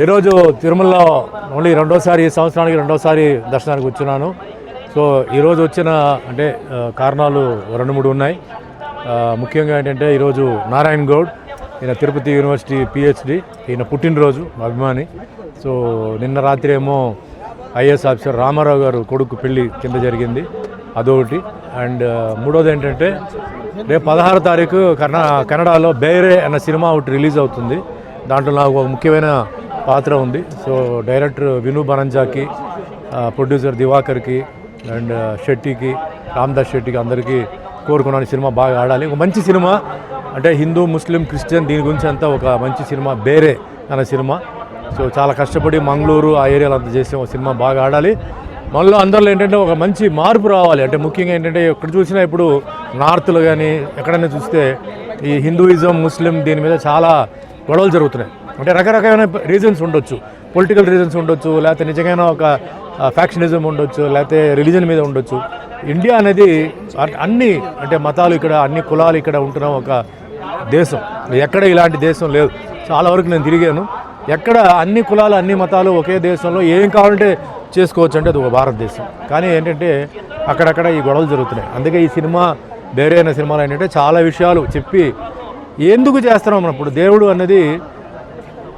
ఈరోజు తిరుమలలో ఓన్లీ రెండోసారి ఈ సంవత్సరానికి రెండోసారి దర్శనానికి వచ్చున్నాను. సో ఈరోజు వచ్చిన అంటే కారణాలు 2-3 ఉన్నాయి. ముఖ్యంగా ఏంటంటే ఈరోజు నారాయణ్ గౌడ్ ఈయన తిరుపతి యూనివర్సిటీ PhD, ఈయన పుట్టినరోజు అభిమాని. సో నిన్న రాత్రి ఏమో IAS ఆఫీసర్ రామారావు గారు కొడుకు పెళ్లి కింద జరిగింది, అదొకటి. అండ్ మూడోది ఏంటంటే రేపు 16వ తారీఖు కన్నడలో బేరే అన్న సినిమా ఒకటి రిలీజ్ అవుతుంది. దాంట్లో నాకు ఒక ముఖ్యమైన పాత్ర ఉంది. సో డైరెక్టర్ విను బనంజాకి, ప్రొడ్యూసర్ దివాకర్కి అండ్ శెట్టికి, రామ్దాస్ శెట్టికి అందరికీ కోరుకున్నాను సినిమా బాగా ఆడాలి. ఒక మంచి సినిమా అంటే హిందూ, ముస్లిం, క్రిస్టియన్ దీని గురించి అంతా ఒక మంచి సినిమా బేరే అన్న సినిమా. సో చాలా కష్టపడి మంగళూరు ఆ ఏరియాలో అంతా చేసే ఒక సినిమా బాగా ఆడాలి. మనలో అందరిలో ఏంటంటే ఒక మంచి మార్పు రావాలి. అంటే ముఖ్యంగా ఏంటంటే ఎక్కడ చూసినా ఇప్పుడు నార్త్లో కానీ ఎక్కడైనా చూస్తే ఈ హిందూయిజం, ముస్లిం దీని మీద చాలా గొడవలు జరుగుతున్నాయి. అంటే రకరకాలైన రీజన్స్ ఉండొచ్చు, పొలిటికల్ రీజన్స్ ఉండొచ్చు, లేకపోతే నిజంగా ఒక ఫ్యాక్షనిజం ఉండొచ్చు, లేకపోతే రిలీజన్ మీద ఉండొచ్చు. ఇండియా అనేది అన్ని అంటే మతాలు ఇక్కడ, అన్ని కులాలు ఇక్కడ ఉంటున్న ఒక దేశం. ఎక్కడ ఇలాంటి దేశం లేదు. చాలా వరకు నేను తిరిగాను. ఎక్కడ అన్ని కులాలు, అన్ని మతాలు ఒకే దేశంలో ఏం కావాలంటే చేసుకోవచ్చు అంటే అది ఒక భారతదేశం. కానీ ఏంటంటే అక్కడక్కడ ఈ గొడవలు జరుగుతున్నాయి. అందుకే ఈ సినిమా వేరే అయిన సినిమాలు ఏంటంటే చాలా విషయాలు చెప్పి ఎందుకు చేస్తున్నాం మనం. ఇప్పుడు దేవుడు అనేది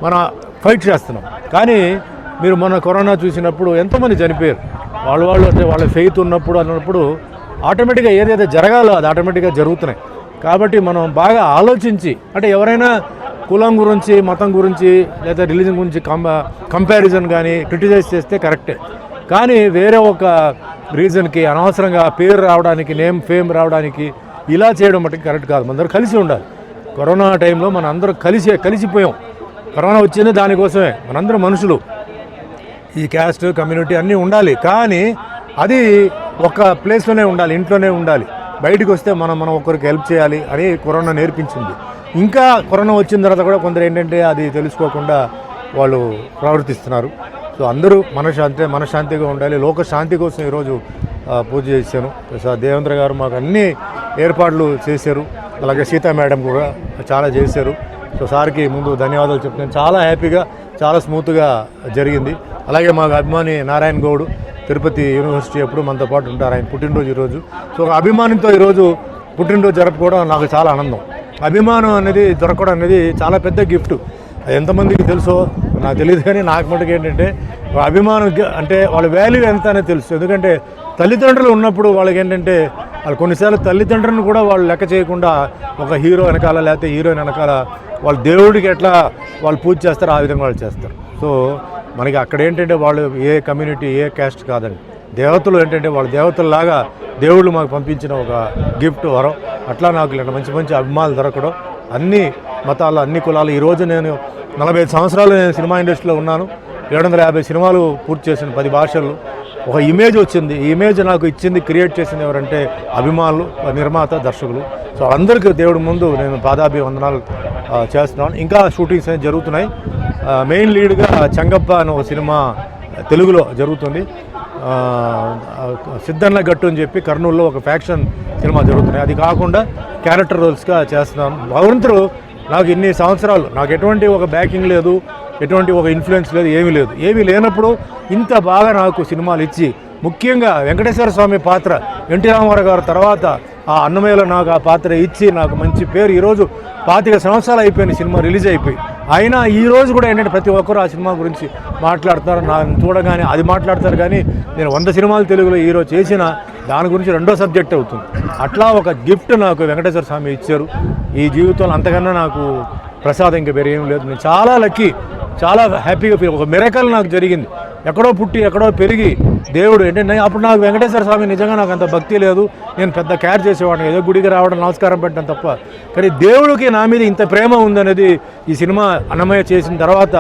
మన ఫైట్ చేస్తున్నాం. కానీ మీరు మొన్న కరోనా చూసినప్పుడు ఎంతోమంది చనిపోయారు. వాళ్ళు అంటే వాళ్ళ ఫెయిత్ ఉన్నప్పుడు అన్నప్పుడు ఆటోమేటిక్గా ఏదైతే జరగాలో అది ఆటోమేటిక్గా జరుగుతున్నాయి. కాబట్టి మనం బాగా ఆలోచించి అంటే ఎవరైనా కులం గురించి, మతం గురించి లేదా రిలీజన్ గురించి కంపారిజన్ కానీ క్రిటిసైజ్ చేస్తే కరెక్టే. కానీ వేరే ఒక రీజన్కి అనవసరంగా పేరు రావడానికి, ఫేమ్ రావడానికి ఇలా చేయడం మటుకు కరెక్ట్ కాదు. మనందరూ కలిసి ఉండాలి. కరోనా టైంలో మన అందరూ కలిసిపోయాం. కరోనా వచ్చింది దానికోసమే. మనందరూ మనుషులు, ఈ క్యాస్ట్, కమ్యూనిటీ అన్నీ ఉండాలి. కానీ అది ఒక ప్లేస్లోనే ఉండాలి, ఇంట్లోనే ఉండాలి. బయటకు వస్తే మనం ఒకరికి హెల్ప్ చేయాలి అని కరోనా నేర్పించింది. ఇంకా కరోనా వచ్చిన తర్వాత కూడా కొందరు ఏంటంటే అది తెలుసుకోకుండా వాళ్ళు ప్రవర్తిస్తున్నారు. సో అందరూ మనశ్శాంతిగా ఉండాలి. లోక శాంతి కోసం ఈరోజు పూజ చేశాను. దేవేంద్ర గారు మాకు అన్ని ఏర్పాట్లు చేశారు. అలాగే సీతా మేడం కూడా చాలా చేశారు. సో సార్కి ముందు ధన్యవాదాలు చెప్తున్నాను. చాలా హ్యాపీగా, చాలా స్మూత్గా జరిగింది. అలాగే మాకు అభిమాని నారాయణ్ గౌడ్ తిరుపతి యూనివర్సిటీ ఎప్పుడు మనతో పాటు ఉంటారు. ఆయన పుట్టినరోజు ఈరోజు. సో అభిమానంతో ఈరోజు పుట్టినరోజు జరుపుకోవడం నాకు చాలా ఆనందం. అభిమానం అనేది దొరకడం అనేది చాలా పెద్ద గిఫ్ట్. ఎంతమందికి తెలుసో నాకు తెలియదు, కానీ నాకు మటుకు ఏంటంటే అభిమానం అంటే వాళ్ళ వాల్యూ ఎంత అనేది తెలుసు. ఎందుకంటే తల్లిదండ్రులు ఉన్నప్పుడు వాళ్ళకి ఏంటంటే వాళ్ళు కొన్నిసార్లు తల్లిదండ్రులను కూడా వాళ్ళు లెక్క చేయకుండా ఒక హీరో వెనకాల లేకపోతే హీరోయిన్ వెనకాల వాళ్ళు దేవుడికి ఎట్లా వాళ్ళు పూజ చేస్తారో ఆ విధంగా వాళ్ళు చేస్తారు. సో మనకి అక్కడ ఏంటంటే వాళ్ళు ఏ కమ్యూనిటీ, ఏ క్యాస్ట్ కాదండి. దేవతలు ఏంటంటే వాళ్ళ దేవతల్లాగా దేవుళ్ళు మాకు పంపించిన ఒక గిఫ్ట్, వరం. అట్లా నాకు ఇలాంటి మంచి మంచి అభిమానులు దొరకడం, అన్ని మతాలు, అన్ని కులాలు. ఈరోజు నేను 45 సంవత్సరాలు నేను సినిమా ఇండస్ట్రీలో ఉన్నాను. 750 సినిమాలు పూర్తి చేసిన 10 భాషల్లో. ఒక ఇమేజ్ వచ్చింది. ఈ ఇమేజ్ నాకు ఇచ్చింది, క్రియేట్ చేసింది ఎవరంటే అభిమానులు, నిర్మాత, దర్శకులు. సో అందరికీ దేవుడి ముందు నేను పాదాభివందనాలు చేస్తున్నాను. ఇంకా షూటింగ్స్ అనేవి జరుగుతున్నాయి. మెయిన్ లీడ్గా చెంగప్ప అనే ఒక సినిమా తెలుగులో జరుగుతుంది. సిద్ధన్న గట్టు అని చెప్పి కర్నూలులో ఒక ఫ్యాక్షన్ సినిమా జరుగుతున్నాయి. అది కాకుండా క్యారెక్టర్ రోల్స్గా చేస్తున్నాను. భగవంతుడు నాకు ఇన్ని సంవత్సరాలు నాకు ఎటువంటి ఒక బ్యాకింగ్ లేదు, ఎటువంటి ఒక ఇన్ఫ్లుయెన్స్ లేదు, ఏమీ లేనప్పుడు ఇంత బాగా నాకు సినిమాలు ఇచ్చి, ముఖ్యంగా వెంకటేశ్వర స్వామి పాత్ర ఎన్టీ రామారావు గారు తర్వాత ఆ అన్నమయ్యలో నాకు ఆ పాత్ర ఇచ్చి నాకు మంచి పేరు. ఈరోజు 25 సంవత్సరాలు అయిపోయిన సినిమా రిలీజ్ అయిపోయి, అయినా ఈరోజు కూడా ఏంటంటే ప్రతి ఒక్కరు ఆ సినిమా గురించి మాట్లాడుతున్నారు. నాకు చూడగానే అది మాట్లాడతారు. కానీ నేను 100 సినిమాలు తెలుగులో ఈరోజు చేసిన దాని గురించి రెండో సబ్జెక్ట్ అవుతుంది. అట్లా ఒక గిఫ్ట్ నాకు వెంకటేశ్వర స్వామి ఇచ్చారు. ఈ జీవితంలో అంతకన్నా నాకు ప్రసాదం ఇంకా వేరే ఏం లేదు. నేను చాలా లక్కీ, చాలా హ్యాపీగా ఫీల్. ఒక మిరకల్ నాకు జరిగింది. ఎక్కడో పుట్టి ఎక్కడో పెరిగి దేవుడు ఏంటంటే అప్పుడు నాకు వెంకటేశ్వర స్వామి నిజంగా నాకు అంత భక్తి లేదు. నేను పెద్ద కేర్ చేసేవాడిని, ఏదో గుడికి రావడం, నమస్కారం పెట్టడం తప్ప. కానీ దేవుడికి నా మీద ఇంత ప్రేమ ఉందనేది ఈ సినిమా అన్నమయ్య చేసిన తర్వాత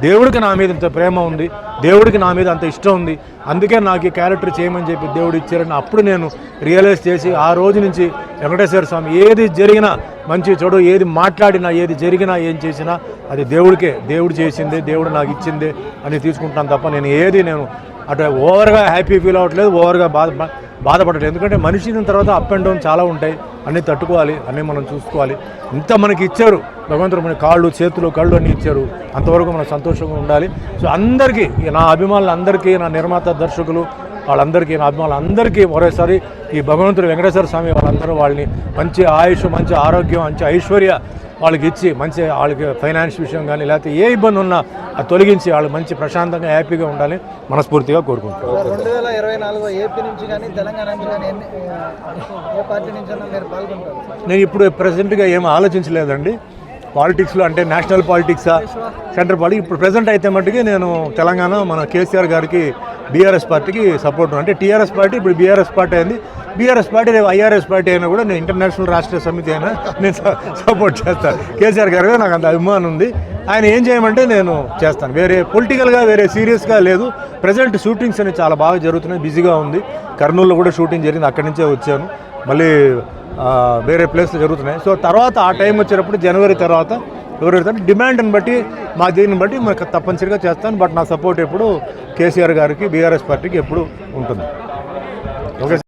దేవుడికి నా మీద ఇంత ప్రేమ ఉంది, దేవుడికి నా మీద అంత ఇష్టం ఉంది. అందుకే నాకు ఈ క్యారెక్టర్ చేయమని చెప్పి దేవుడు ఇచ్చారని అప్పుడు నేను రియలైజ్ చేసి ఆ రోజు నుంచి వెంకటేశ్వర స్వామి ఏది జరిగినా, మంచి చెడు ఏది మాట్లాడినా, ఏది జరిగినా, ఏం చేసినా అది దేవుడికే, దేవుడు చేసిందే, దేవుడు నాకు ఇచ్చిందే అని తీసుకుంటాను తప్ప నేను అటు ఓవర్గా హ్యాపీ ఫీల్ అవ్వట్లేదు, ఓవర్గా బాధపడట్లేదు. ఎందుకంటే మనిషిన తర్వాత అప్ అండ్ డౌన్ చాలా ఉంటాయి, అన్నీ తట్టుకోవాలి, అన్నీ మనం చూసుకోవాలి. ఇంత మనకి ఇచ్చారు భగవంతుడు, మన కాళ్ళు చేతులు కళ్ళు అన్నీ ఇచ్చారు, అంతవరకు మనం సంతోషంగా ఉండాలి. సో అందరికీ, నా అభిమానులందరికీ, నా నిర్మాత దర్శకులు వాళ్ళందరికీ, నా అభిమానులందరికీ మరోసారి ఈ భగవంతుడు వెంకటేశ్వర స్వామి వాళ్ళందరూ వాళ్ళని మంచి ఆయుష్, మంచి ఆరోగ్యం, మంచి ఐశ్వర్య వాళ్ళకి ఇచ్చి, మంచి వాళ్ళకి ఫైనాన్స్ విషయం కానీ లేకపోతే ఏ ఇబ్బంది ఉన్నా అది తొలగించి వాళ్ళు మంచి ప్రశాంతంగా హ్యాపీగా ఉండాలని మనస్ఫూర్తిగా కోరుకుంటున్నాను. 2024 ఏపీ నుంచి కానీ తెలంగాణ నుంచి కానీ ఏ పార్టీ నుంచి మీరు పాల్గొంటారు? నేను ఇప్పుడు ప్రెసెంట్గా ఏం ఆలోచించలేదండి పాలిటిక్స్లో, అంటే నేషనల్ పాలిటిక్సా సెంట్రల్ పాలిటిక్స్. ఇప్పుడు ప్రెసెంట్ అయితే మట్టుకి నేను తెలంగాణ మన కేసీఆర్ గారికి బీఆర్ఎస్ పార్టీకి సపోర్ట్. అంటే టీఆర్ఎస్ పార్టీ ఇప్పుడు బీఆర్ఎస్ పార్టీ అయింది, బీఆర్ఎస్ పార్టీ రేపు ఐఆర్ఎస్ పార్టీ అయినా కూడా నేను ఇంటర్నేషనల్ రాష్ట్రీయ సమితి అయినా నేను సపోర్ట్ చేస్తాను. కేసీఆర్ గారు నాకు అంత అభిమానం ఉంది, ఆయన ఏం చేయమంటే నేను చేస్తాను. వేరే పొలిటికల్గా వేరే సీరియస్గా లేదు. ప్రజెంట్ షూటింగ్స్ అనేవి చాలా బాగా జరుగుతున్నాయి, బిజీగా ఉంది. కర్నూలులో కూడా షూటింగ్ జరిగింది, అక్కడి నుంచే వచ్చాను. మళ్ళీ వేరే ప్లేస్లో జరుగుతున్నాయి. సో తర్వాత ఆ టైం వచ్చేటప్పుడు జనవరి తర్వాత డిమాండ్ని బట్టి మా దీన్ని బట్టి మనకు తప్పనిసరిగా చేస్తాను. బట్ నా సపోర్ట్ ఎప్పుడు కేసీఆర్ గారికి బీఆర్ఎస్ పార్టీకి ఎప్పుడు ఉంటుంది. ఓకే.